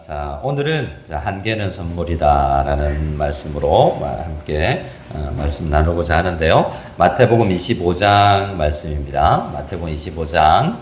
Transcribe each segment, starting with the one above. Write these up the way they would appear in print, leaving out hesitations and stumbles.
자, 오늘은 한 개는 선물이다라는 말씀으로 함께 말씀 나누고자 하는데요. 마태복음 25장 말씀입니다. 마태복음 25장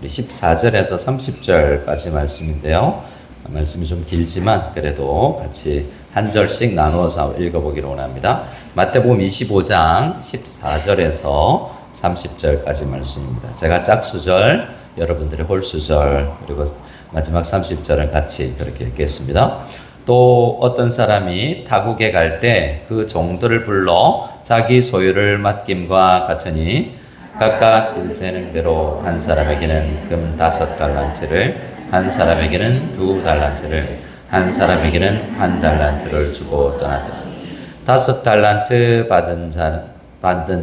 14절에서 30절까지 말씀인데요. 말씀이 좀 길지만 그래도 같이 한 절씩 나누어서 읽어보기로 원합니다. 마태복음 25장 14절에서 30절까지 말씀입니다. 제가 짝수절, 여러분들이 홀수절, 그리고 마지막 30절을 같이 그렇게 읽겠습니다. 또 어떤 사람이 타국에 갈 때 그 종들을 불러 자기 소유를 맡김과 같으니 각각 그 재는 대로 한 사람에게는 금 5달란트를, 한 사람에게는 2달란트를, 한 사람에게는 1달란트를 주고 떠났다. 5달란트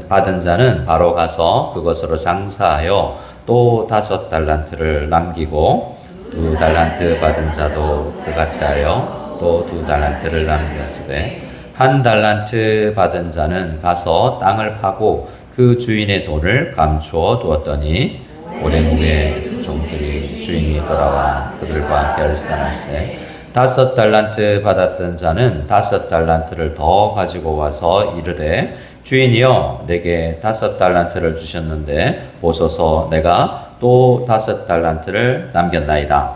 받은 자는 바로 가서 그것으로 장사하여 또 5달란트를 남기고 2달란트 받은 자도 그같이 하여 또 2달란트를 남겼으되 1달란트 받은 자는 가서 땅을 파고 그 주인의 돈을 감추어 두었더니 오랜 후에 종들이 주인이 돌아와 그들과 결산할세 5달란트 받았던 자는 5달란트를 더 가지고 와서 이르되 주인이여 내게 5달란트를 주셨는데 보소서 내가 또 5달란트를 남겼나이다.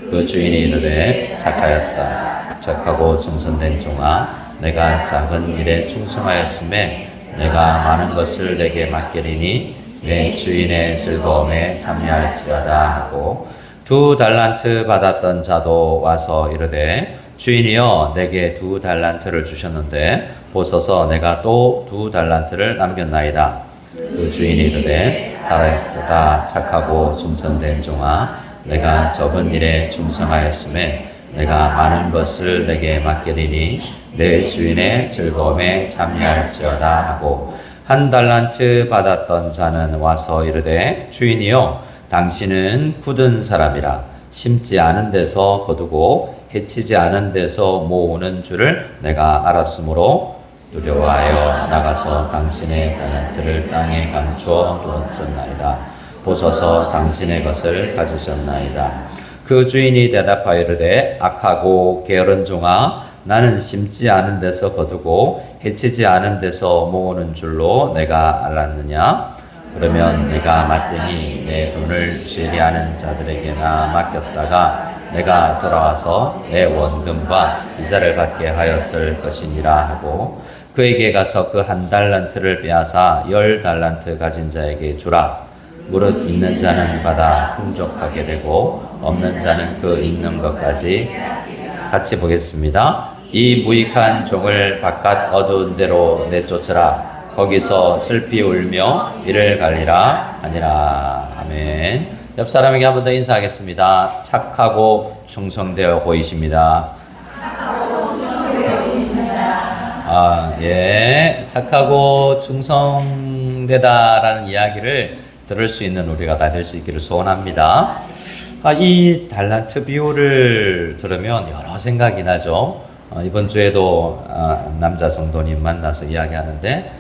그 주인이 이르되 착하였다. 착하고 충성된 종아 내가 작은 일에 충성하였음에 내가 많은 것을 내게 맡기리니 내 주인의 즐거움에 참여할지어다 하고 2달란트 받았던 자도 와서 이르되 주인이여 내게 2달란트를 주셨는데 보소서 내가 또 2달란트를 남겼나이다. 그 주인이 이르되 잘하였도다 착하고 충성된 종아 내가 적은 일에 충성하였음에 내가 많은 것을 내게 맡기리니 내 주인의 즐거움에 참여할지어다 하고 1달란트 받았던 자는 와서 이르되 주인이여 당신은 굳은 사람이라 심지 않은 데서 거두고 해치지 않은 데서 모으는 줄을 내가 알았으므로 두려워하여 나가서 당신의 달란트를 땅에 감추어 두었었나이다. 보소서 당신의 것을 가지셨나이다. 그 주인이 대답하여 이르되 악하고 게으른 종아 나는 심지 않은 데서 거두고 해치지 않은 데서 모으는 줄로 내가 알았느냐? 그러면 내가 맞더니 내 돈을 죄리하는 자들에게나 맡겼다가 내가 돌아와서 내 원금과 이자를 받게 하였을 것이니라 하고 그에게 가서 그 1달란트를 빼앗아 10달란트 가진 자에게 주라. 무릇 있는 자는 받아 풍족하게 되고 없는 자는 그 있는 것까지 같이 보겠습니다. 이 무익한 종을 바깥 어두운 데로 내쫓으라. 거기서 슬피 울며 이를 갈리라 하니라. 아멘. 옆 사람에게 한 번 더 인사하겠습니다. 착하고 충성되어 보이십니다. 예. 착하고 충성되다라는 이야기를 들을 수 있는 우리가 다 될 수 있기를 소원합니다. 이 달란트 비유를 들으면 여러 생각이 나죠. 이번 주에도 남자 성도님 만나서 이야기하는데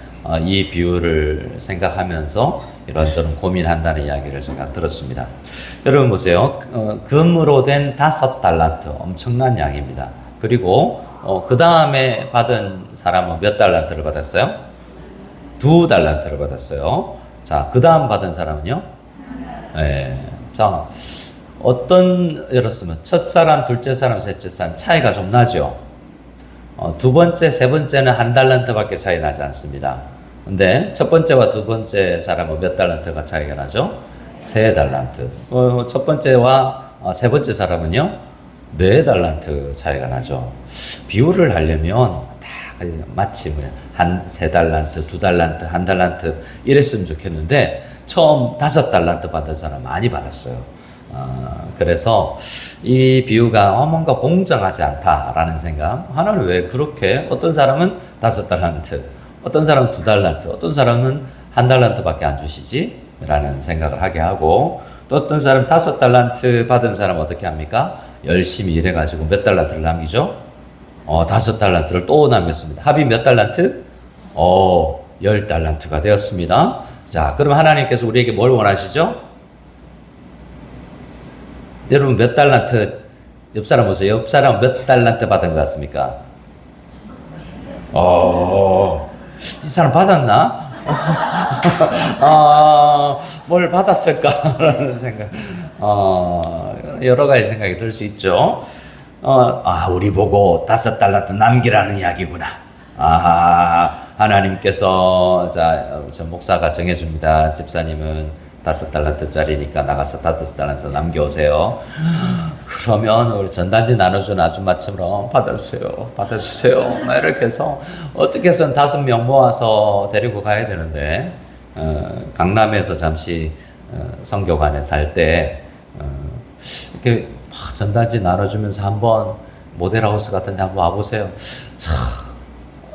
이 비유를 생각하면서 이런저런 고민한다는 이야기를 제가 들었습니다. 여러분 보세요. 금으로 된 5달란트 엄청난 양입니다. 그리고 그 다음에 받은 사람은 몇 달란트를 받았어요? 2달란트를 받았어요. 자, 그 다음 받은 사람은요? 네. 자, 예를 들면 첫 사람, 둘째 사람, 셋째 사람 차이가 좀 나죠. 두 번째, 세 번째는 1달란트밖에 차이 나지 않습니다. 근데 첫 번째와 두 번째 사람은 몇 달란트가 차이가 나죠? 3달란트. 첫 번째와 세 번째 사람은요? 4달란트 차이가 나죠. 비유를 하려면 다 마치 3달란트, 2달란트, 1달란트 이랬으면 좋겠는데 처음 5달란트 받은 사람 많이 받았어요. 그래서 이 비유가 뭔가 공정하지 않다라는 생각. 하나는 왜 그렇게 어떤 사람은 5달란트, 어떤 사람은 2달란트, 어떤 사람은 1달란트밖에 안 주시지? 라는 생각을 하게 하고 또 어떤 사람 5달란트 받은 사람은 어떻게 합니까? 열심히 일해가지고 몇 달란트를 남기죠? 5달란트를 또 남겼습니다. 합이 몇 달란트? 10달란트가 되었습니다. 자, 그럼 하나님께서 우리에게 뭘 원하시죠? 여러분 몇 달란트 옆 사람 보세요. 옆 사람 몇 달란트 받은 것 같습니까? 이 사람 받았나? 뭘 받았을까라는 생각, 여러 가지 생각이 들 수 있죠. 우리 보고 5달란트 남기라는 이야기구나. 하나님께서, 저 목사가 정해줍니다. 집사님은 5달란트짜리니까 나가서 5달란트 남겨오세요. 그러면 우리 전단지 나눠준 아줌마처럼 받아주세요. 막 이렇게 해서 어떻게 해서는 5명 모아서 데리고 가야 되는데, 강남에서 잠시 성교관에 살 때, 이렇게 전단지 나눠주면서 한번 모델하우스 같은 데 한번 와보세요.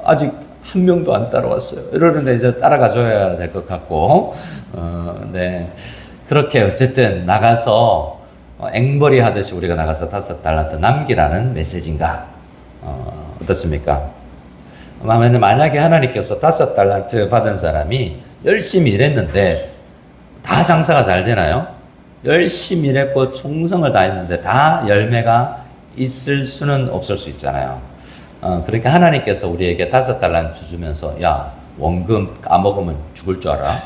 아직 한 명도 안 따라왔어요. 이러는데 이제 따라가 줘야 될 것 같고, 네. 그렇게 어쨌든 나가서 앵벌이 하듯이 우리가 나가서 5달란트 남기라는 메시지인가? 어떻습니까? 만약에 하나님께서 5달란트 받은 사람이 열심히 일했는데 다 장사가 잘 되나요? 열심히 일했고 충성을 다했는데 다 열매가 있을 수는 없을 수 있잖아요. 그러니까 하나님께서 우리에게 5달란트 주면서 야, 원금 까먹으면 죽을 줄 알아?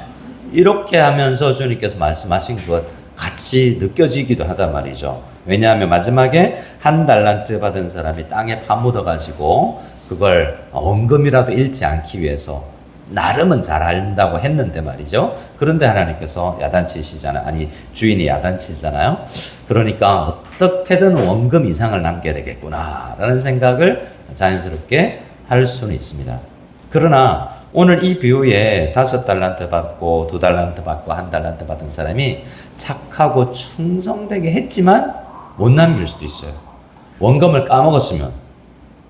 이렇게 하면서 주님께서 말씀하신 것 같이 느껴지기도 하단 말이죠. 왜냐하면 마지막에 1달란트 받은 사람이 땅에 파묻어가지고 그걸 원금이라도 잃지 않기 위해서 나름은 잘 안다고 했는데 말이죠. 그런데 하나님께서 야단치시잖아요. 아니, 주인이 야단치잖아요. 그러니까 어떻게든 원금 이상을 남겨야 되겠구나 라는 생각을 자연스럽게 할 수는 있습니다. 그러나 오늘 이 비유에 5달란트 받고 2달란트 받고 1달란트 받은 사람이 착하고 충성되게 했지만 못 남길 수도 있어요. 원금을 까먹었으면,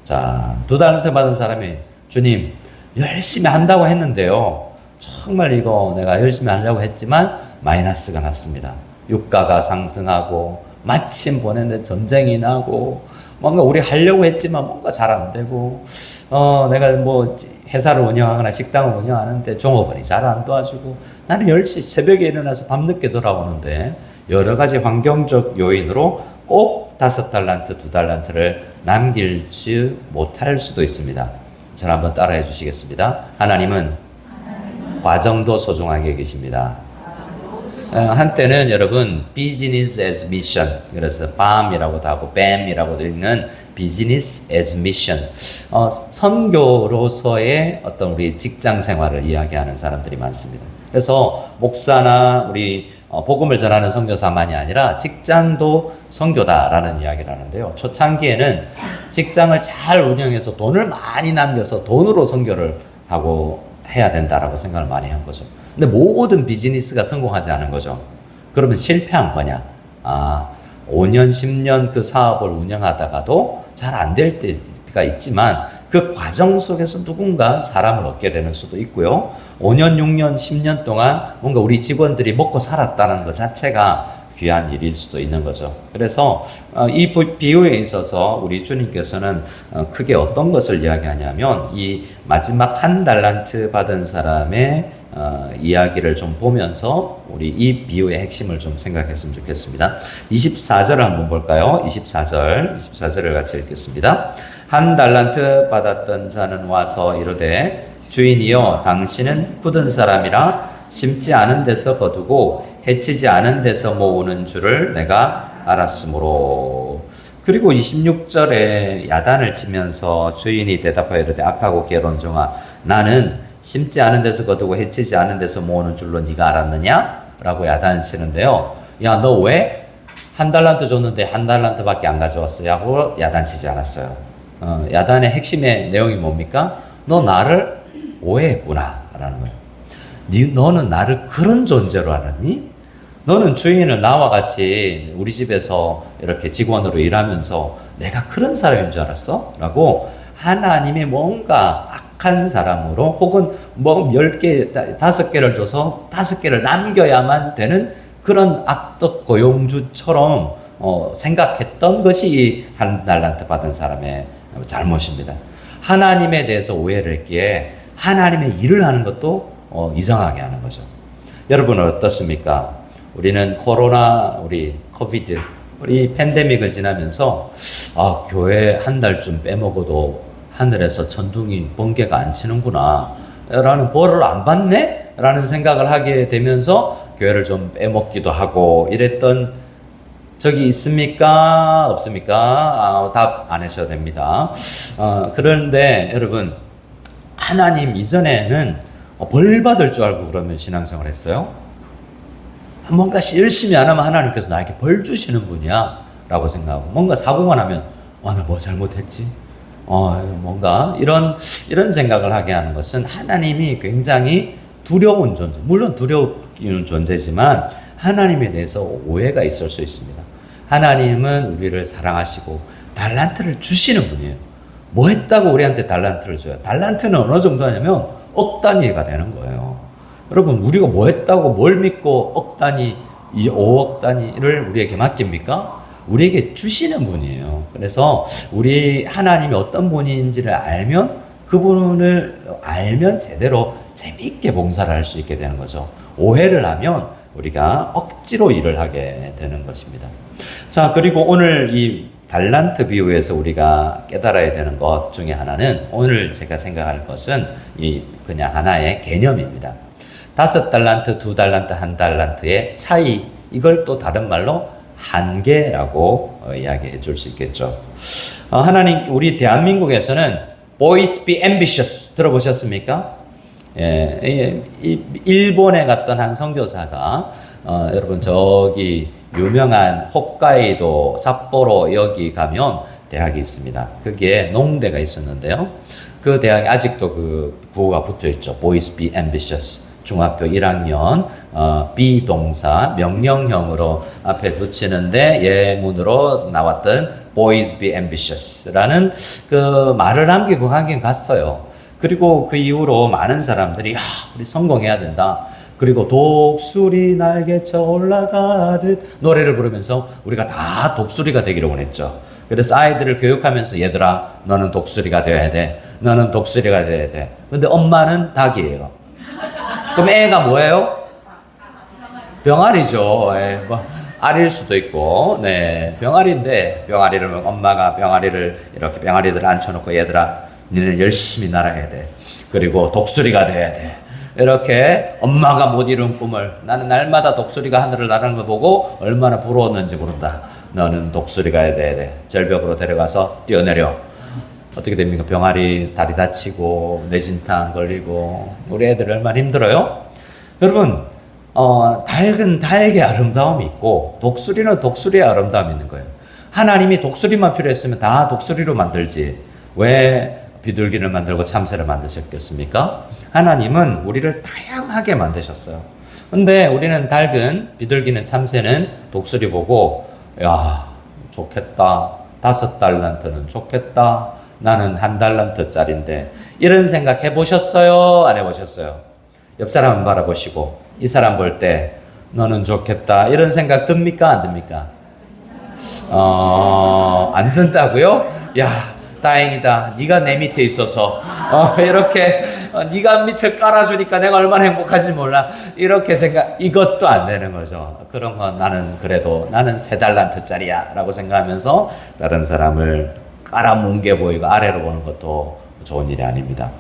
자, 2달란트 받은 사람이 주님 열심히 한다고 했는데요, 정말 이거 내가 열심히 하려고 했지만 마이너스가 났습니다. 유가가 상승하고 마침 보냈는데 전쟁이 나고 뭔가 우리 하려고 했지만 뭔가 잘 안 되고, 내가 뭐 회사를 운영하거나 식당을 운영하는데 종업원이 잘 안 도와주고, 나는 10시 새벽에 일어나서 밤늦게 돌아오는데 여러 가지 환경적 요인으로 꼭 5달란트, 2달란트를 남길지 못할 수도 있습니다. 저를 한번 따라해 주시겠습니다. 하나님은 과정도 소중하게 계십니다. 한때는 여러분 Business as Mission, 그래서 BAM이라고도 하고 BAM이라고도 읽는 Business as Mission, 선교로서의 어떤 우리 직장 생활을 이야기하는 사람들이 많습니다. 그래서 목사나 우리 복음을 전하는 선교사만이 아니라 직장도 선교다라는 이야기를 하는데요. 초창기에는 직장을 잘 운영해서 돈을 많이 남겨서 돈으로 선교를 하고 해야 된다라고 생각을 많이 한 거죠. 근데 모든 비즈니스가 성공하지 않은 거죠. 그러면 실패한 거냐? 5년, 10년 그 사업을 운영하다가도 잘 안 될 때가 있지만 그 과정 속에서 누군가 사람을 얻게 되는 수도 있고요. 5년, 6년, 10년 동안 뭔가 우리 직원들이 먹고 살았다는 것 자체가 귀한 일일 수도 있는 거죠. 그래서 이 비유에 있어서 우리 주님께서는 크게 어떤 것을 이야기하냐면 이 마지막 1달란트 받은 사람의 이야기를 좀 보면서 우리 이 비유의 핵심을 좀 생각했으면 좋겠습니다. 24절을 한번 볼까요? 24절을 같이 읽겠습니다. 1달란트 받았던 자는 와서 이르되 주인이여 당신은 굳은 사람이라 심지 않은 데서 거두고 해치지 않은 데서 모으는 줄을 내가 알았으므로. 그리고 26절에 야단을 치면서 주인이 대답하여 이르되 악하고 게으른 종아, 나는 심지 않은 데서 거두고 해치지 않은 데서 모으는 줄로 네가 알았느냐? 라고 야단을 치는데요. 야, 너 왜 1달란트 줬는데 1달란트밖에 안 가져왔어요? 하고 야단치지 않았어요. 야단의 핵심의 내용이 뭡니까? 너 나를 오해했구나 라는 거예요. 너는 나를 그런 존재로 알았니? 너는 주인을 나와 같이 우리 집에서 이렇게 직원으로 일하면서 내가 그런 사람인 줄 알았어? 라고 하나님의 뭔가 악한 사람으로, 혹은 뭐 10개, 5개를 줘서 5개를 남겨야만 되는 그런 악덕 고용주처럼 생각했던 것이 1달란트 받은 사람의 잘못입니다. 하나님에 대해서 오해를 했기에 하나님의 일을 하는 것도 이상하게 하는 거죠. 여러분은 어떻습니까? 우리는 코로나, 우리 코비드 우리 팬데믹을 지나면서 교회 한 달쯤 빼먹어도 하늘에서 천둥이 번개가 안 치는구나 라는 벌을 안 받네? 라는 생각을 하게 되면서 교회를 좀 빼먹기도 하고 이랬던 적이 있습니까? 없습니까? 답 안 하셔도 됩니다. 그런데 여러분, 하나님 이전에는 벌 받을 줄 알고 그러면 신앙생활 했어요? 뭔가 열심히 안 하면 하나님께서 나에게 벌 주시는 분이야 라고 생각하고, 뭔가 사고가 나면 나 뭐 잘못했지? 뭔가 이런 생각을 하게 하는 것은 하나님이 굉장히 두려운 존재, 물론 두려운 존재지만 하나님에 대해서 오해가 있을 수 있습니다. 하나님은 우리를 사랑하시고 달란트를 주시는 분이에요. 뭐 했다고 우리한테 달란트를 줘요? 달란트는 어느 정도 하냐면 억 단위가 되는 거예요. 여러분, 우리가 뭐 했다고 뭘 믿고 억 단위, 이 5억 단위를 우리에게 맡깁니까? 우리에게 주시는 분이에요. 그래서 우리 하나님이 어떤 분인지를 알면, 그분을 알면 제대로 재미있게 봉사를 할 수 있게 되는 거죠. 오해를 하면 우리가 억지로 일을 하게 되는 것입니다. 자, 그리고 오늘 이 달란트 비유에서 우리가 깨달아야 되는 것 중에 하나는, 오늘 제가 생각할 것은 그냥 하나의 개념입니다. 5달란트, 2달란트, 1달란트의 차이, 이걸 또 다른 말로 한계라고 이야기해 줄 수 있겠죠. 하나님, 우리 대한민국에서는 Boys be ambitious 들어보셨습니까? 일본에 갔던 한 선교사가 여러분, 저기 유명한 홋카이도 삿포로 여기 가면 대학이 있습니다. 거기에 농대가 있었는데요. 그 대학에 아직도 그 구호가 붙어 있죠. Boys be ambitious. 중학교 1학년 비동사 명령형으로 앞에 붙이는데 예문으로 나왔던 Boys be ambitious라는 그 말을 남기고 가긴 갔어요. 그리고 그 이후로 많은 사람들이 우리 성공해야 된다. 그리고 독수리 날개쳐 올라가듯 노래를 부르면서 우리가 다 독수리가 되기를 원했죠. 그래서 아이들을 교육하면서, 얘들아, 너는 독수리가 되어야 돼. 너는 독수리가 되어야 돼. 근데 엄마는 닭이에요. 그럼 애가 뭐예요? 병아리죠. 알일 수도 있고, 네, 병아리인데, 엄마가 이렇게 병아리들을 앉혀놓고, 얘들아, 니는 열심히 날아야 돼. 그리고 독수리가 돼야 돼. 이렇게 엄마가 못 이룬 꿈을, 나는 날마다 독수리가 하늘을 나르는 거 보고 얼마나 부러웠는지 모른다. 너는 독수리가 돼야 돼. 절벽으로 데려가서 뛰어내려. 어떻게 됩니까? 병아리 다리 다치고 뇌진탕 걸리고, 우리 애들 얼마나 힘들어요? 여러분, 닭은 닭의 아름다움이 있고 독수리는 독수리의 아름다움이 있는 거예요. 하나님이 독수리만 필요했으면 다 독수리로 만들지 왜 비둘기를 만들고 참새를 만드셨겠습니까? 하나님은 우리를 다양하게 만드셨어요. 근데 우리는 닭은, 비둘기는, 참새는 독수리 보고, 야, 좋겠다. 5달란트는 좋겠다. 나는 1달란트짜리인데. 이런 생각 해보셨어요? 안 해보셨어요? 옆 사람 바라보시고 이 사람 볼 때 너는 좋겠다. 이런 생각 듭니까? 안 듭니까? 안 든다고요? 야, 다행이다. 네가 내 밑에 있어서 이렇게 네가 밑을 깔아주니까 내가 얼마나 행복한지 몰라. 이렇게 생각, 이것도 안 되는 거죠. 그런 건 나는 그래도 나는 3달란트짜리야 라고 생각하면서 다른 사람을 깔아뭉개 보이고 아래로 보는 것도 좋은 일이 아닙니다.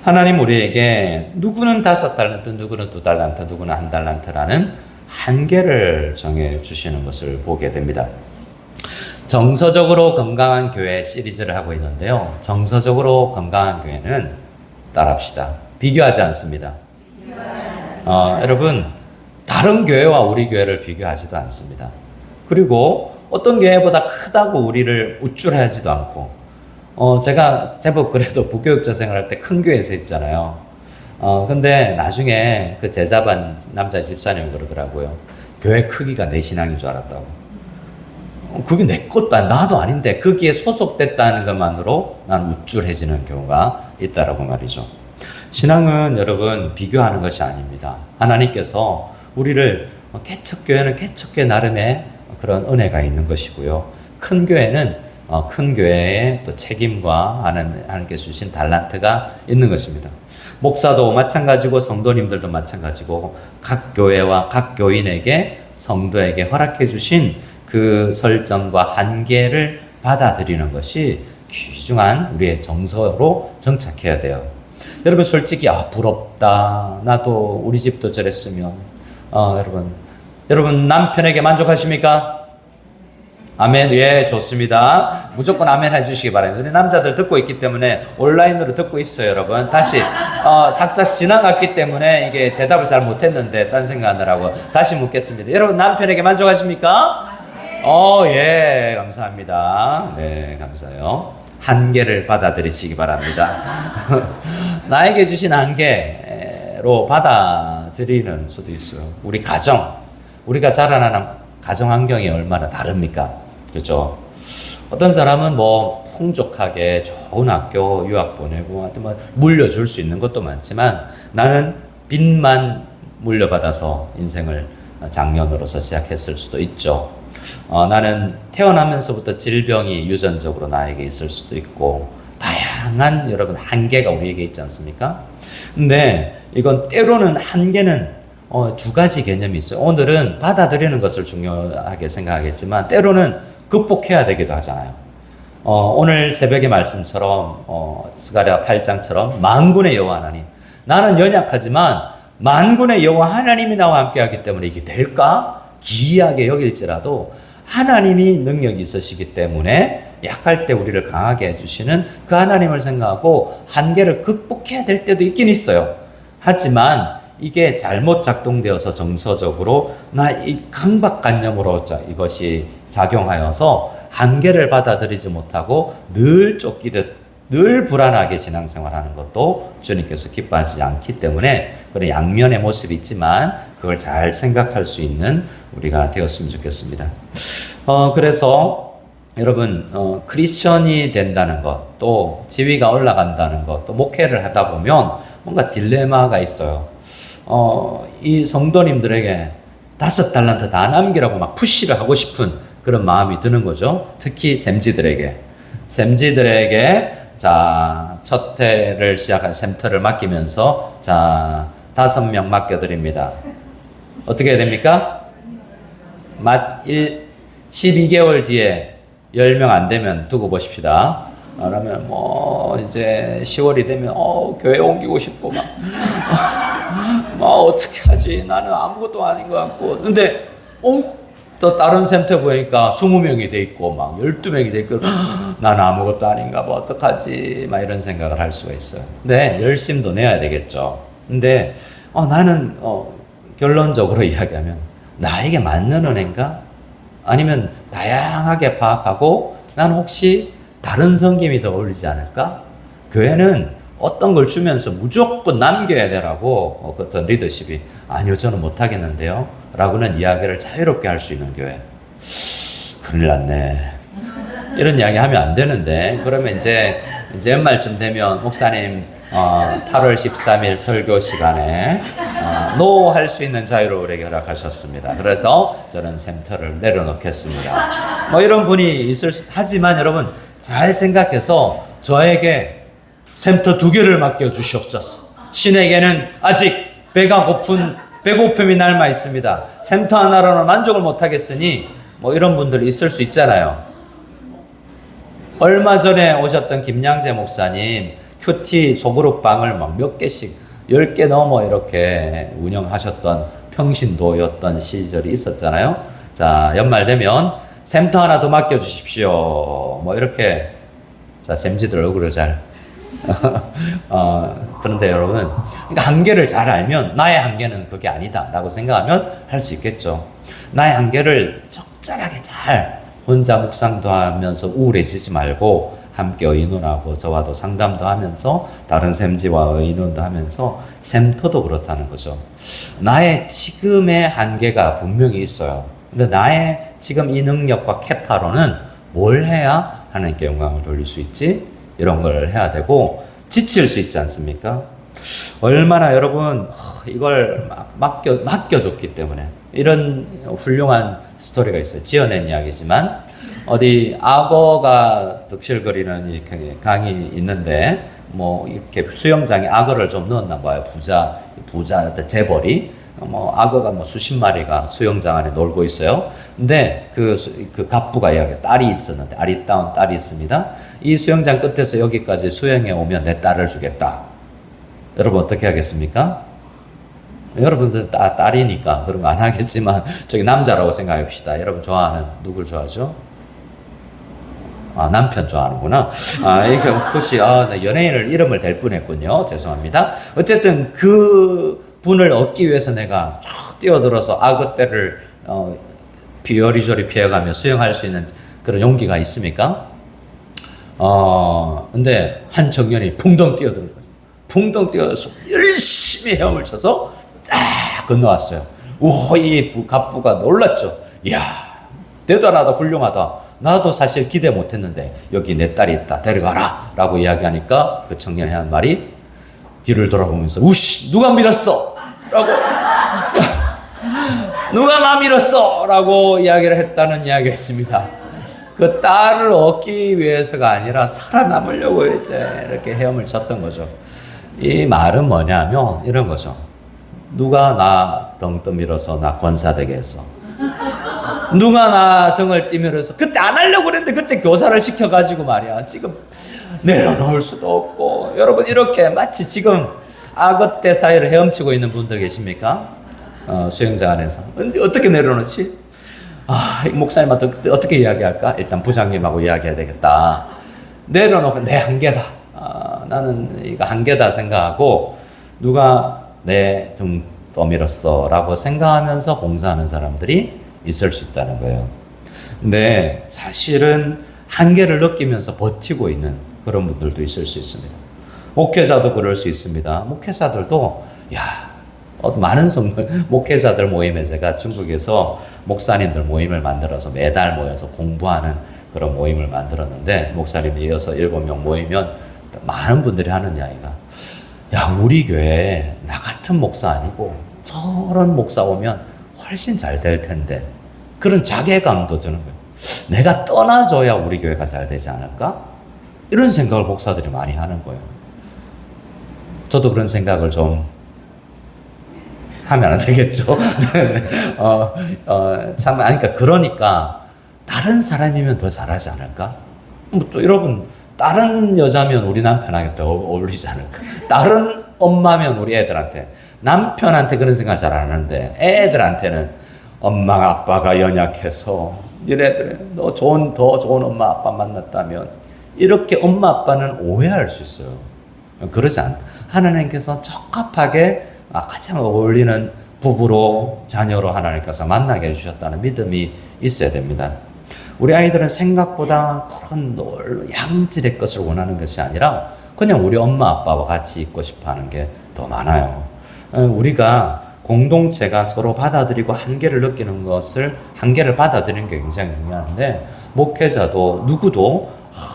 하나님 우리에게 누구는 5달란트, 누구는 2달란트, 누구는 1달란트라는 한계를 정해 주시는 것을 보게 됩니다. 정서적으로 건강한 교회 시리즈를 하고 있는데요. 정서적으로 건강한 교회는 따라합시다. 비교하지 않습니다. 여러분, 다른 교회와 우리 교회를 비교하지도 않습니다. 그리고 어떤 교회보다 크다고 우리를 우쭐하지도 않고, 제가 제법 그래도 부교육자 생활할 때 큰 교회에서 했잖아요. 근데 나중에 그 제자반 남자 집사님이 그러더라고요. 교회 크기가 내 신앙인 줄 알았다고. 그게 내 것도 나도 아닌데 거기에 소속됐다는 것만으로 난 우쭐해지는 경우가 있다라고 말이죠. 신앙은 여러분 비교하는 것이 아닙니다. 하나님께서 우리를 개척교회는 개척교회 나름의 그런 은혜가 있는 것이고요. 큰 교회는 큰 교회의 또 책임과 하나님께서 주신 달란트가 있는 것입니다. 목사도 마찬가지고 성도님들도 마찬가지고 각 교회와 각 교인에게 성도에게 허락해 주신 그 설정과 한계를 받아들이는 것이 귀중한 우리의 정서로 정착해야 돼요. 여러분 솔직히 부럽다. 나도 우리 집도 저랬으면. 여러분 남편에게 만족하십니까? 아멘. 예, 좋습니다. 무조건 아멘 해주시기 바랍니다. 우리 남자들 듣고 있기 때문에 온라인으로 듣고 있어요, 여러분. 다시 살짝 지나갔기 때문에 이게 대답을 잘 못했는데 딴 생각하느라고 다시 묻겠습니다. 여러분 남편에게 만족하십니까? 예, 감사합니다. 네, 감사해요. 한계를 받아들이시기 바랍니다. 나에게 주신 한계로 받아들이는 수도 있어요. 우리 가정, 우리가 자라나는 가정 환경이 얼마나 다릅니까? 그렇죠? 어떤 사람은 뭐 풍족하게 좋은 학교 유학 보내고 하여튼 뭐 물려줄 수 있는 것도 많지만 나는 빚만 물려받아서 인생을 장년으로서 시작했을 수도 있죠. 나는 태어나면서부터 질병이 유전적으로 나에게 있을 수도 있고 다양한 여러분 한계가 우리에게 있지 않습니까? 근데 이건 때로는 한계는 두 가지 개념이 있어요. 오늘은 받아들이는 것을 중요하게 생각하겠지만 때로는 극복해야 되기도 하잖아요. 오늘 새벽의 말씀처럼 스가랴 8장처럼 만군의 여호와 하나님, 나는 연약하지만 만군의 여호와 하나님이 나와 함께하기 때문에 이게 될까? 기이하게 여길지라도 하나님이 능력이 있으시기 때문에 약할 때 우리를 강하게 해주시는 그 하나님을 생각하고 한계를 극복해야 될 때도 있긴 있어요. 하지만 이게 잘못 작동되어서 정서적으로 나 이 강박관념으로 이것이 작용하여서 한계를 받아들이지 못하고 늘 쫓기듯 늘 불안하게 신앙생활하는 것도 주님께서 기뻐하지 않기 때문에 그런 양면의 모습이 있지만 그걸 잘 생각할 수 있는 우리가 되었으면 좋겠습니다. 그래서 여러분 크리스천이 된다는 것, 또 지위가 올라간다는 것, 또 목회를 하다 보면 뭔가 딜레마가 있어요. 이 성도님들에게 5달란트 다 남기라고 막 푸시를 하고 싶은 그런 마음이 드는 거죠. 특히 샘지들에게 자, 첫 해를 시작한 샘터를 맡기면서 자, 5명 맡겨드립니다. 어떻게 해야 됩니까? 12개월 뒤에 10명 안 되면 두고 보십시다. 그러면 뭐 이제 10월이 되면 교회 옮기고 싶고 막 어떻게 하지? 나는 아무것도 아닌 것 같고. 근데 또 다른 센터 보니까 20명이 돼 있고 막 12명이 돼 있고 나는 아무것도 아닌가 봐. 어떡하지? 막 이런 생각을 할 수가 있어요. 근데 열심도 내야 되겠죠. 근데 나는 결론적으로 이야기하면 나에게 맞는 은혜인가? 아니면 다양하게 파악하고 나는 혹시 다른 섬김이 더 어울리지 않을까? 교회는 어떤 걸 주면서 무조건 남겨야 되라고 어떤 리더십이 아니요 저는 못하겠는데요 라고는 이야기를 자유롭게 할 수 있는 교회. 큰일 났네. 이런 이야기 하면 안 되는데 그러면 이제 연말쯤 되면 목사님 8월 13일 설교 시간에 노 할 수 있는 자유를 우리에게 허락하셨습니다. 그래서 저는 샘터를 내려놓겠습니다. 뭐 이런 분이 하지만 여러분 잘 생각해서 저에게 샘터 2개를 맡겨주시옵소서. 신에게는 아직 배고픔이 남아 있습니다. 샘터 하나로는 만족을 못하겠으니 뭐 이런 분들이 있을 수 있잖아요. 얼마 전에 오셨던 김양재 목사님 큐티 소그룹방을 막 몇 개씩 10개 넘어 이렇게 운영하셨던 평신도였던 시절이 있었잖아요. 자, 연말 되면 샘터 하나 더 맡겨주십시오. 뭐 이렇게 자 샘지들 얼굴을 잘 그런데 여러분 그러니까 한계를 잘 알면 나의 한계는 그게 아니다 라고 생각하면 할 수 있겠죠. 나의 한계를 적절하게 잘 혼자 묵상도 하면서 우울해지지 말고 함께 의논하고 저와도 상담도 하면서 다른 샘지와 의논도 하면서 샘터도 그렇다는 거죠. 나의 지금의 한계가 분명히 있어요. 근데 나의 지금 이 능력과 캐파로는 뭘 해야 하나님께 영광을 돌릴 수 있지? 이런 걸 해야 되고 지칠 수 있지 않습니까? 얼마나 여러분 이걸 맡겨뒀기 때문에 이런 훌륭한 스토리가 있어요. 지어낸 이야기지만 어디 악어가 득실거리는 이렇게 강이 있는데 뭐 이렇게 수영장에 악어를 좀 넣었나 봐요. 부자 재벌이. 뭐 악어가 뭐 수십 마리가 수영장 안에 놀고 있어요. 근데 그 갑부가 이야기해 딸이 있었는데 아리따운 딸이 있습니다. 이 수영장 끝에서 여기까지 수영해 오면 내 딸을 주겠다. 여러분 어떻게 하겠습니까? 여러분들 딸이니까 그런 거 안 하겠지만 저기 남자라고 생각해 봅시다. 여러분 좋아하는 누굴 좋아하죠? 남편 좋아하는구나. 이게 굳이 나 연예인을 이름을 댈 뻔했군요. 죄송합니다. 어쨌든 그 분을 얻기 위해서 내가 쭉 뛰어들어서 악어 떼를 비요리조리 피해가며 수영할 수 있는 그런 용기가 있습니까? 근데 한 청년이 풍덩 뛰어드는 거죠. 풍덩 뛰어서 열심히 헤엄을 쳐서 딱 건너왔어요. 이 갑부가 놀랐죠. 이야, 대단하다, 훌륭하다. 나도 사실 기대 못했는데 여기 내 딸이 있다, 데려가라 라고 이야기하니까 그 청년이 한 말이 뒤를 돌아보면서 우씨 누가 밀었어? 라고 누가 나 밀었어? 라고 이야기를 했다는 이야기가 있습니다. 그 딸을 얻기 위해서가 아니라 살아남으려고 이제 이렇게 헤엄을 쳤던 거죠. 이 말은 뭐냐면 이런 거죠. 누가 나 등 떠밀어서 나 권사 되게 했어? 누가 나 등을 뛰밀어서 그때 안 하려고 그랬는데 그때 교사를 시켜가지고 말이야. 지금 내려놓을 수도 없고. 여러분 이렇게 마치 지금 악어 떼 사이를 헤엄치고 있는 분들 계십니까? 수영장 안에서. 근데 어떻게 내려놓지? 목사님한테 어떻게 이야기할까? 일단 부장님하고 이야기해야 되겠다. 내려놓고 내 한계다. 나는 이거 한계다 생각하고 누가 내 등 떠밀었어 라고 생각하면서 봉사하는 사람들이 있을 수 있다는 거예요. 근데 사실은 한계를 느끼면서 버티고 있는 그런 분들도 있을 수 있습니다. 목회자도 그럴 수 있습니다. 목회자들도 많은 목회자들 모임에 제가 중국에서 목사님들 모임을 만들어서 매달 모여서 공부하는 그런 모임을 만들었는데 목사님이 6, 7명 모이면 많은 분들이 하는 이야기가 우리 교회에 나 같은 목사 아니고 저런 목사 오면 훨씬 잘 될 텐데 그런 자괴감도 드는 거예요. 내가 떠나줘야 우리 교회가 잘 되지 않을까? 이런 생각을 목사들이 많이 하는 거예요. 저도 그런 생각을 좀 하면 안 되겠죠. 그러니까 다른 사람이면 더 잘하지 않을까? 또 여러분 다른 여자면 우리 남편한테 더 어울리지 않을까? 다른 엄마면 우리 애들한테 남편한테 그런 생각 잘 안 하는데 애들한테는 엄마가 아빠가 연약해서 얘네들은 너 더 좋은 엄마 아빠 만났다면 이렇게 엄마 아빠는 오해할 수 있어요. 그러지 않다. 하나님께서 적합하게 가장 어울리는 부부로 자녀로 하나님께서 만나게 해주셨다는 믿음이 있어야 됩니다. 우리 아이들은 생각보다 그런 양질의 것을 원하는 것이 아니라 그냥 우리 엄마 아빠와 같이 있고 싶어 하는 게 더 많아요. 우리가 공동체가 서로 받아들이고 한계를 받아들이는 게 굉장히 중요한데 목회자도 누구도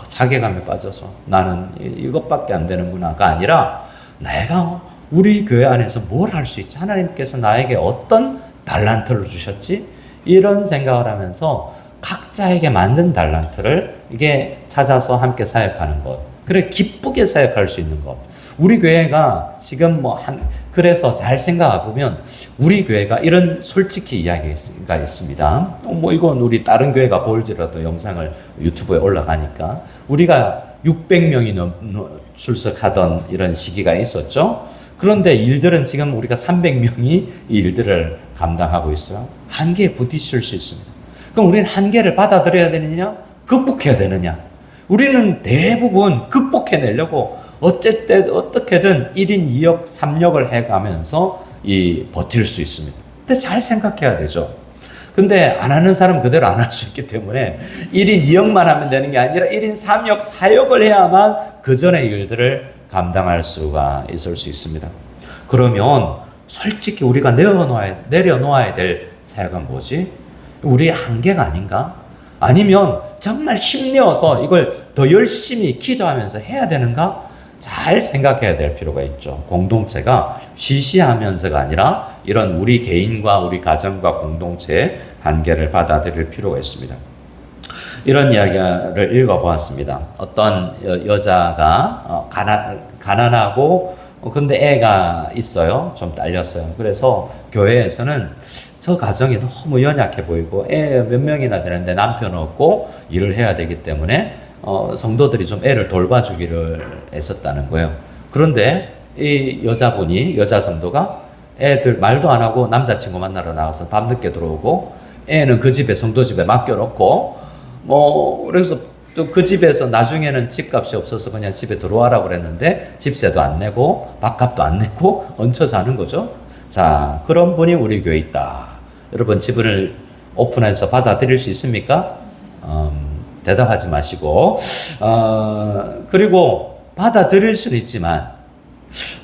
자괴감에 빠져서 나는 이것밖에 안 되는구나가 아니라 내가 우리 교회 안에서 뭘 할 수 있지? 하나님께서 나에게 어떤 달란트를 주셨지? 이런 생각을 하면서 각자에게 만든 달란트를 이게 찾아서 함께 사역하는 것. 그래 기쁘게 사역할 수 있는 것. 우리 교회가 지금 그래서 잘 생각해 보면 우리 교회가 이런 솔직히 이야기가 있습니다. 이건 우리 다른 교회가 보일지라도 영상을 유튜브에 올라가니까 우리가 600명이 출석하던 이런 시기가 있었죠. 그런데 일들은 지금 우리가 300명이 이 일들을 감당하고 있어요. 한계에 부딪힐 수 있습니다. 그럼 우리는 한계를 받아들여야 되느냐? 극복해야 되느냐? 우리는 대부분 극복해내려고 어떻게든 1인 2역, 3역을 해가면서 버틸 수 있습니다. 근데 잘 생각해야 되죠. 근데 안 하는 사람은 그대로 안 할 수 있기 때문에 1인 2역만 하면 되는 게 아니라 1인 3역, 4역을 해야만 그 전의 일들을 감당할 수가 있을 수 있습니다. 그러면 솔직히 우리가 내려놓아야 될 사역은 뭐지? 우리의 한계가 아닌가? 아니면 정말 힘내어서 이걸 더 열심히 기도하면서 해야 되는가? 잘 생각해야 될 필요가 있죠. 공동체가 시시하면서가 아니라 이런 우리 개인과 우리 가정과 공동체의 한계를 받아들일 필요가 있습니다. 이런 이야기를 읽어보았습니다. 어떤 여자가 가난하고 근데 애가 있어요. 좀 딸렸어요. 그래서 교회에서는 저 가정이 너무 연약해 보이고 애 몇 명이나 되는데 남편 없고 일을 해야 되기 때문에 성도들이 좀 애를 돌봐주기를 애썼다는 거예요. 그런데 이 여자 성도가 애들 말도 안 하고 남자친구 만나러 나가서 밤늦게 들어오고 애는 그 집에 성도 집에 맡겨놓고 그래서 또 그 집에서 나중에는 집값이 없어서 그냥 집에 들어와라 그랬는데 집세도 안 내고 밥값도 안 내고 얹혀 사는 거죠. 자, 그런 분이 우리 교회에 있다. 여러분 집을 오픈해서 받아들일 수 있습니까? 대답하지 마시고 그리고 받아들일 수는 있지만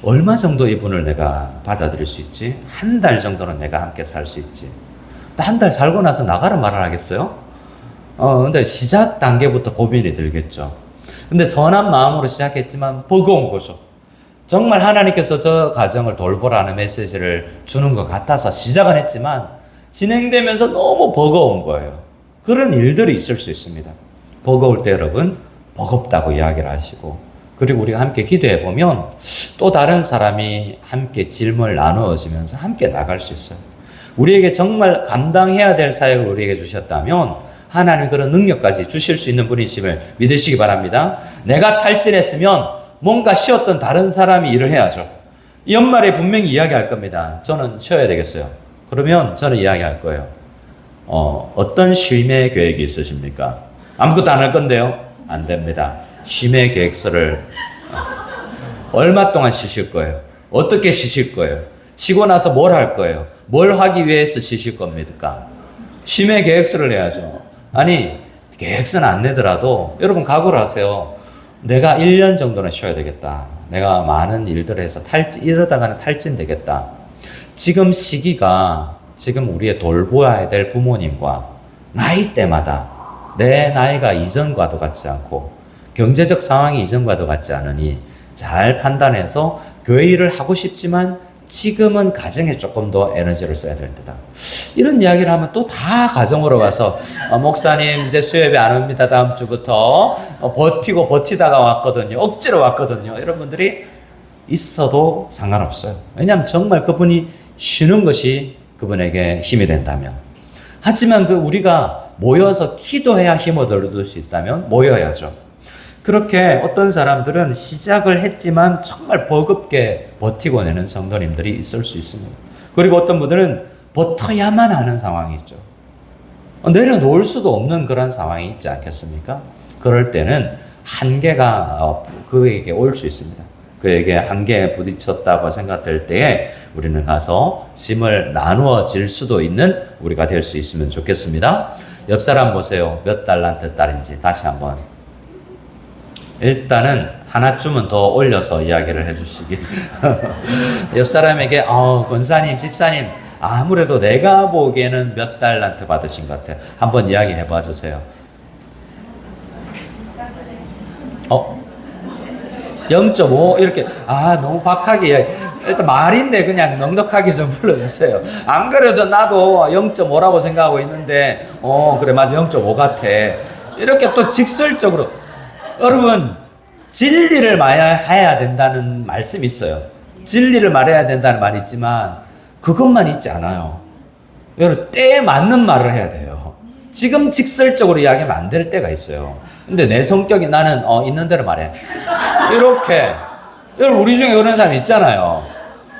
얼마 정도 이분을 내가 받아들일 수 있지? 한 달 정도는 내가 함께 살 수 있지. 한 달 살고 나서 나가라 말을 하겠어요? 근데 시작 단계부터 고민이 들겠죠. 근데 선한 마음으로 시작했지만 버거운 거죠. 정말 하나님께서 저 가정을 돌보라는 메시지를 주는 것 같아서 시작은 했지만 진행되면서 너무 버거운 거예요. 그런 일들이 있을 수 있습니다. 버거울 때 여러분 버겁다고 이야기를 하시고 그리고 우리가 함께 기도해 보면 또 다른 사람이 함께 짐을 나누어지면서 함께 나갈 수 있어요. 우리에게 정말 감당해야 될 사역을 우리에게 주셨다면 하나님 그런 능력까지 주실 수 있는 분이심을 믿으시기 바랍니다. 내가 탈진했으면 뭔가 쉬었던 다른 사람이 일을 해야죠. 연말에 분명히 이야기할 겁니다. 저는 쉬어야 되겠어요. 그러면 저는 이야기할 거예요. 어떤 쉼의 계획이 있으십니까? 아무것도 안 할 건데요. 안 됩니다. 쉼의 계획서를 얼마 동안 쉬실 거예요? 어떻게 쉬실 거예요? 쉬고 나서 뭘 할 거예요? 뭘 하기 위해서 쉬실 겁니까? 쉼의 계획서를 내야죠. 아니 계획서는 안 내더라도 여러분 각오를 하세요. 내가 1년 정도는 쉬어야 되겠다. 내가 많은 일들을 해서 이러다가는 탈진되겠다. 지금 시기가 지금 우리의 돌보아야 될 부모님과 나이대마다 내 나이가 이전과도 같지 않고 경제적 상황이 이전과도 같지 않으니 잘 판단해서 교회 일을 하고 싶지만 지금은 가정에 조금 더 에너지를 써야 될 때다. 이런 이야기를 하면 또 다 가정으로 가서 목사님 이제 수협이 안 옵니다. 다음 주부터 버티다가 왔거든요. 억지로 왔거든요. 이런 분들이 있어도 상관없어요. 왜냐하면 정말 그분이 쉬는 것이 그분에게 힘이 된다면. 하지만 우리가 모여서 기도해야 힘을 얻을 수 있다면 모여야죠. 그렇게 어떤 사람들은 시작을 했지만 정말 버겁게 버티고 내는 성도님들이 있을 수 있습니다. 그리고 어떤 분들은 버텨야만 하는 상황이 있죠. 내려놓을 수도 없는 그런 상황이 있지 않겠습니까? 그럴 때는 한계가 그에게 올 수 있습니다. 그에게 한계에 부딪혔다고 생각될 때에 우리는 가서 짐을 나누어질 수도 있는 우리가 될 수 있으면 좋겠습니다. 옆 사람 보세요. 몇 달란트 딸인지 다시 한번. 일단은 하나쯤은 더 올려서 이야기를 해주시기. 옆 사람에게 권사님, 집사님 아무래도 내가 보기에는 몇 달란트 받으신 것 같아요. 한번 이야기해 봐 주세요. 0.5 이렇게 너무 박하게 이야기. 일단 말인데 그냥 넉넉하게 좀 불러주세요. 안 그래도 나도 0.5라고 생각하고 있는데 그래 맞아 0.5 같아. 이렇게 또 직설적으로 여러분 진리를 말해야 된다는 말씀이 있어요. 진리를 말해야 된다는 말이 있지만 그것만 있지 않아요. 여러분 때에 맞는 말을 해야 돼요. 지금 직설적으로 이야기하면 안 될 때가 있어요. 근데 내 성격이 나는 있는 대로 말해. 이렇게 여러분 우리 중에 그런 사람 있잖아요.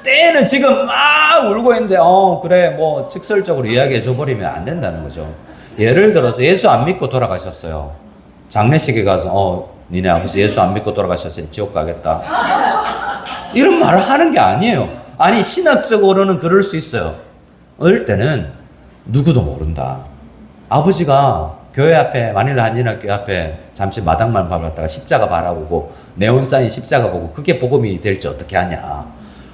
때는 지금 막 울고 있는데 그래 뭐 직설적으로 이야기해 줘버리면 안 된다는 거죠. 예를 들어서 예수 안 믿고 돌아가셨어요. 장례식에 가서 니네 아버지 예수 안 믿고 돌아가셨으니 지옥 가겠다. 이런 말을 하는 게 아니에요. 아니 신학적으로는 그럴 수 있어요. 어릴 때는 누구도 모른다. 아버지가 교회 앞에 마닐라 한인학교 앞에 잠시 마당만 밟았다가 십자가 바라보고 네온사인 십자가 보고 그게 복음이 될지 어떻게 하냐.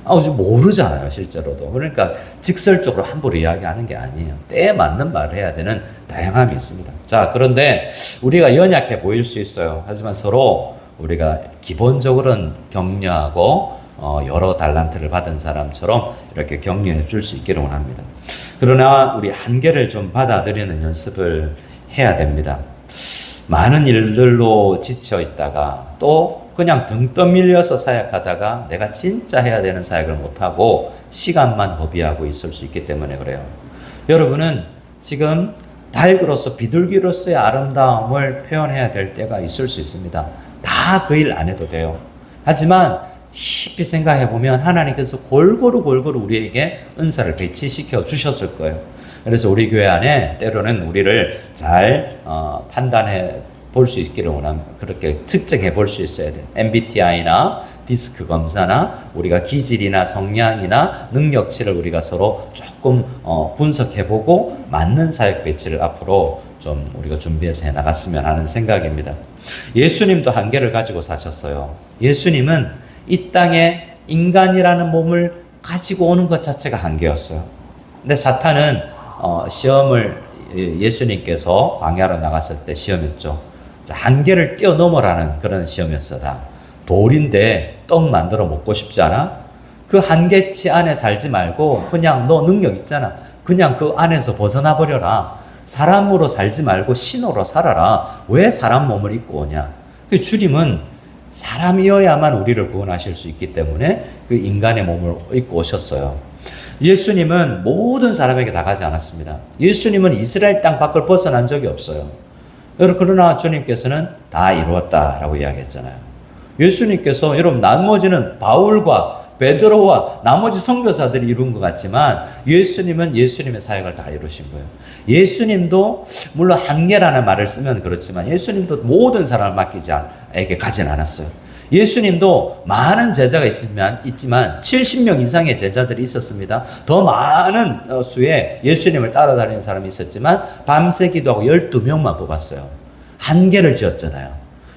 모르잖아요 실제로도. 그러니까 직설적으로 함부로 이야기하는 게 아니에요. 때에 맞는 말을 해야 되는 다양함이 있습니다. 자, 그런데 우리가 연약해 보일 수 있어요. 하지만 서로 우리가 기본적으로는 격려하고 여러 달란트를 받은 사람처럼 이렇게 격려해 줄 수 있기를 원합니다. 그러나 우리 한계를 좀 받아들이는 연습을 해야 됩니다. 많은 일들로 지쳐 있다가 또 그냥 등 떠밀려서 사역하다가 내가 진짜 해야 되는 사역을 못하고 시간만 허비하고 있을 수 있기 때문에 그래요. 여러분은 지금 닭으로서 비둘기로서의 아름다움을 표현해야 될 때가 있을 수 있습니다. 다 그 일 안 해도 돼요. 하지만 깊이 생각해 보면 하나님께서 골고루 우리에게 은사를 배치시켜 주셨을 거예요. 그래서 우리 교회 안에 때로는 우리를 잘 판단해 볼 수 있기를 원합니다. 그렇게 측정해 볼 수 있어야 돼요. MBTI나 디스크 검사나 우리가 기질이나 성향이나 능력치를 우리가 서로 조금 분석해보고 맞는 사역 배치를 앞으로 좀 우리가 준비해서 해나갔으면 하는 생각입니다. 예수님도 한계를 가지고 사셨어요. 예수님은 이 땅에 인간이라는 몸을 가지고 오는 것 자체가 한계였어요. 근데 사탄은 시험을 예수님께서 광야로 나갔을 때 시험했죠. 한계를 뛰어넘어라는 그런 시험이었어. 다 돌인데 떡 만들어 먹고 싶지 않아? 그 한계치 안에 살지 말고 그냥 너 능력 있잖아. 그냥 그 안에서 벗어나 버려라. 사람으로 살지 말고 신으로 살아라. 왜 사람 몸을 입고 오냐? 그 주님은 사람이어야만 우리를 구원하실 수 있기 때문에 그 인간의 몸을 입고 오셨어요. 예수님은 모든 사람에게 다 가지 않았습니다. 예수님은 이스라엘 땅 밖을 벗어난 적이 없어요. 그러나 주님께서는 다 이루었다라고 이야기했잖아요. 예수님께서 여러분 나머지는 바울과 베드로와 나머지 선교사들이 이룬 것 같지만 예수님은 예수님의 사역을 다 이루신 거예요. 예수님도 물론 한계라는 말을 쓰면 그렇지만 예수님도 모든 사람을 맡기지에게 가진 않았어요. 예수님도 많은 제자가 있지만 70명 이상의 제자들이 있었습니다. 더 많은 수의 예수님을 따라다니는 사람이 있었지만 밤새 기도하고 12명만 뽑았어요. 한계를 지었잖아요.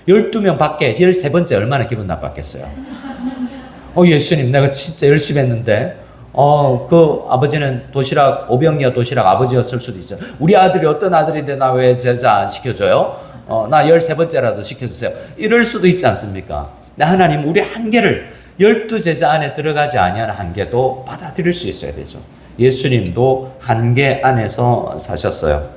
12명 밖에 13번째 얼마나 기분 나빴겠어요. 예수님 내가 진짜 열심히 했는데 그 아버지는 도시락 오병이어 도시락 아버지였을 수도 있죠. 우리 아들이 어떤 아들인데 나 왜 제자 안 시켜줘요? 나 13번째라도 시켜주세요. 이럴 수도 있지 않습니까? 근데 하나님 우리 한계를 12제자 안에 들어가지 아니하는 한계도 받아들일 수 있어야 되죠. 예수님도 한계 안에서 사셨어요.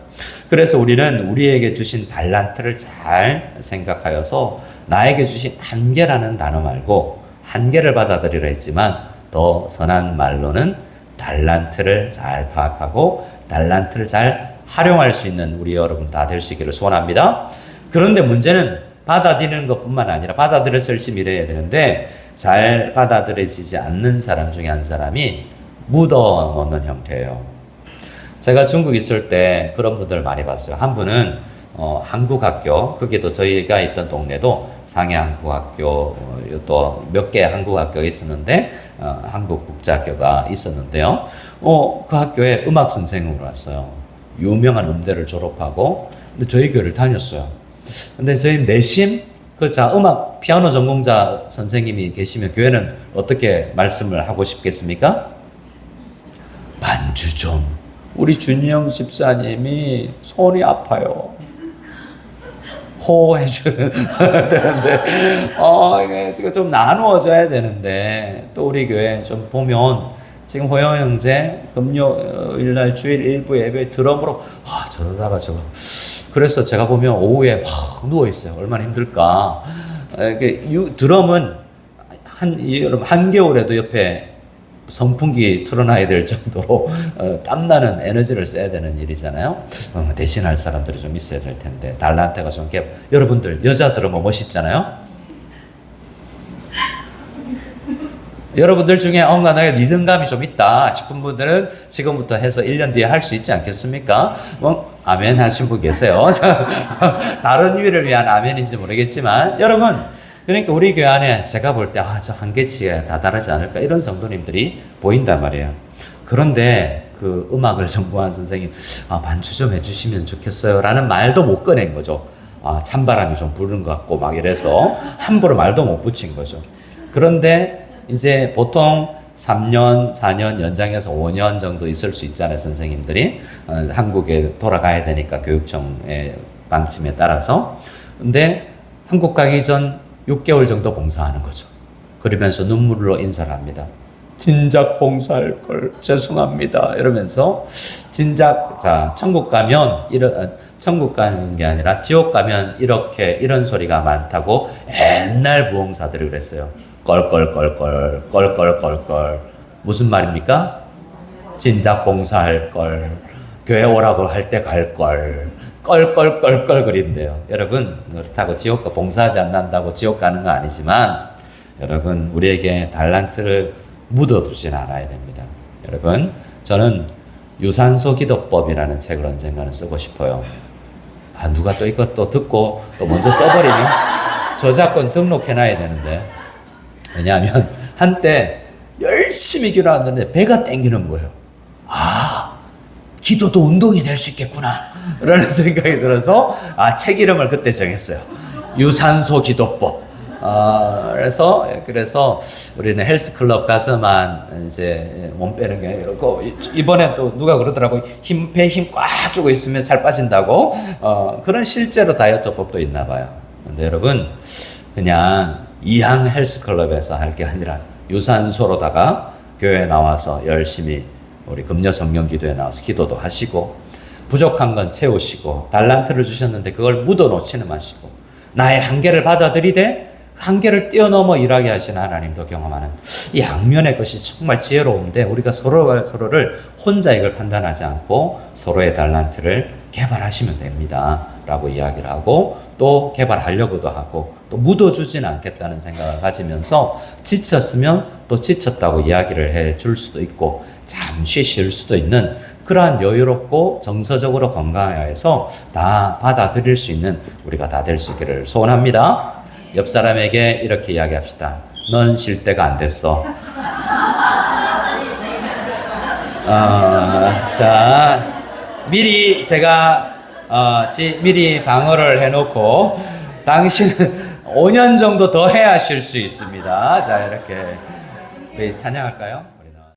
그래서 우리는 우리에게 주신 달란트를 잘 생각하여서 나에게 주신 한계라는 단어 말고 한계를 받아들이라 했지만 더 선한 말로는 달란트를 잘 파악하고 달란트를 잘 활용할 수 있는 우리 여러분 다 될 수 있기를 소원합니다. 그런데 문제는 받아들이는 것뿐만 아니라 받아들여서 열심히 일해야 되는데 잘 받아들여지지 않는 사람 중에 한 사람이 묻어놓는 형태예요. 제가 중국 있을 때 그런 분들을 많이 봤어요. 한 분은 한국 학교, 거기도 저희가 있던 동네도 상해 한국 학교 또 몇 개 한국 학교가 있었는데 한국 국제학교가 있었는데요. 그 학교에 음악 선생님으로 왔어요. 유명한 음대를 졸업하고 근데 저희 교회를 다녔어요. 근데 저희 내심 음악 피아노 전공자 선생님이 계시면 교회는 어떻게 말씀을 하고 싶겠습니까? 반주 좀. 우리 준영 집사님이 손이 아파요. 호해줘야 되는데, 이게 좀 나누어져야 되는데, 또 우리 교회 좀 보면, 지금 호영 형제, 금요일 날 주일 일부 예배 드럼으로, 저러다가 저거. 그래서 제가 보면 오후에 막 누워있어요. 얼마나 힘들까. 드럼은 여러분, 한겨울에도 옆에 선풍기 틀어놔야 될 정도로 땀나는 에너지를 써야 되는 일이잖아요. 대신할 사람들이 좀 있어야 될 텐데 달란트가 좀 여러분들 여자들은 뭐 멋있잖아요. 여러분들 중에 나의 리듬감이 좀 있다 싶은 분들은 지금부터 해서 1년 뒤에 할 수 있지 않겠습니까? 아멘 하신 분 계세요. 다른 유의를 위한 아멘인지 모르겠지만 여러분 그러니까 우리 교회 안에 제가 볼 때 저 한계치에 다다르지 않을까 이런 성도님들이 보인단 말이에요. 그런데 그 음악을 전공한 선생님 반주 좀 해주시면 좋겠어요 라는 말도 못 꺼낸 거죠. 찬바람이 좀 부는 것 같고 막 이래서 함부로 말도 못 붙인 거죠. 그런데 이제 보통 3년, 4년 연장해서 5년 정도 있을 수 있잖아요. 선생님들이 한국에 돌아가야 되니까 교육청의 방침에 따라서. 근데 한국 가기 전 6개월 정도 봉사하는 거죠. 그러면서 눈물로 인사를 합니다. 진작 봉사할 걸 죄송합니다 이러면서 진작 자 천국 가면 천국 가는 게 아니라 지옥 가면 이렇게 이런 소리가 많다고 옛날 부흥사들이 그랬어요. 껄껄껄껄 껄껄껄껄 무슨 말입니까? 진작 봉사할 걸 교회 오라고 할 때 갈 걸 껄껄껄껄 그린대요. 여러분 그렇다고 지옥 봉사하지 않는다고 지옥 가는 거 아니지만 여러분 우리에게 달란트를 묻어두진 않아야 됩니다. 여러분 저는 유산소 기도법이라는 책을 언젠가는 쓰고 싶어요. 누가 또 이것도 듣고 또 먼저 써버리면 저작권 등록해놔야 되는데 왜냐하면 한때 열심히 기도하는데 배가 땡기는 거예요. 기도도 운동이 될 수 있겠구나 라는 생각이 들어서 책 이름을 그때 정했어요. 유산소 기도법. 그래서 우리는 헬스클럽 가서만 이제 몸 빼는 게 아니고 이번에 또 누가 그러더라고 배에 힘 꽉 주고 있으면 살 빠진다고 그런 실제로 다이어트법도 있나 봐요. 근데 여러분 그냥 이항 헬스클럽에서 할 게 아니라 유산소로다가 교회에 나와서 열심히 우리 금요 성령 기도에 나와서 기도도 하시고 부족한 건 채우시고 달란트를 주셨는데 그걸 묻어 놓지는 마시고 나의 한계를 받아들이되 한계를 뛰어넘어 일하게 하시는 하나님도 경험하는 이 양면의 것이 정말 지혜로운데 우리가 서로가 서로를 혼자 이걸 판단하지 않고 서로의 달란트를 개발하시면 됩니다 라고 이야기를 하고 또 개발하려고도 하고 또 묻어주진 않겠다는 생각을 가지면서 지쳤으면 또 지쳤다고 이야기를 해줄 수도 있고 잠시 쉴 수도 있는 그러한 여유롭고 정서적으로 건강해서 다 받아들일 수 있는 우리가 다 될 수 있기를 소원합니다. 옆 사람에게 이렇게 이야기합시다. 넌 쉴 때가 안 됐어. 자, 미리 제가 미리 방어를 해놓고 당신은 5년 정도 더 해야 쉴 수 있습니다. 자, 이렇게 우리 찬양할까요?